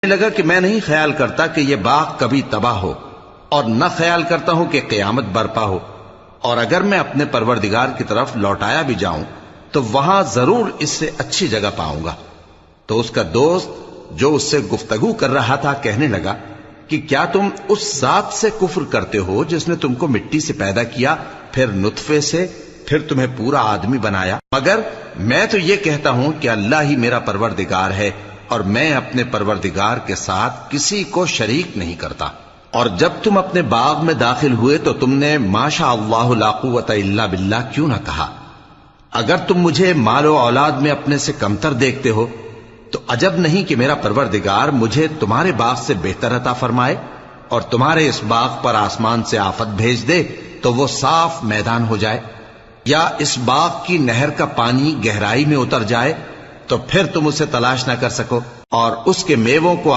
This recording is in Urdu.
لگا کہ میں نہیں خیال کرتا کہ یہ باغ کبھی تباہ ہو، اور نہ خیال کرتا ہوں کہ قیامت برپا ہو، اور اگر میں اپنے پروردگار کی طرف لوٹایا بھی جاؤں تو وہاں ضرور اس سے اچھی جگہ پاؤں گا۔ تو اس کا دوست جو اس سے گفتگو کر رہا تھا کہنے لگا کہ کیا تم اس ذات سے کفر کرتے ہو جس نے تم کو مٹی سے پیدا کیا، پھر نطفے سے، پھر تمہیں پورا آدمی بنایا؟ مگر میں تو یہ کہتا ہوں کہ اللہ ہی میرا پروردگار ہے، اور میں اپنے پروردگار کے ساتھ کسی کو شریک نہیں کرتا۔ اور جب تم اپنے باغ میں داخل ہوئے تو تم نے ما شاء اللہ لا قوت الا باللہ کیوں نہ کہا؟ اگر تم مجھے مال و اولاد میں اپنے سے کمتر دیکھتے ہو تو عجب نہیں کہ میرا پروردگار مجھے تمہارے باغ سے بہتر عطا فرمائے، اور تمہارے اس باغ پر آسمان سے آفت بھیج دے تو وہ صاف میدان ہو جائے، یا اس باغ کی نہر کا پانی گہرائی میں اتر جائے تو پھر تم اسے تلاش نہ کر سکو، اور اس کے میووں کو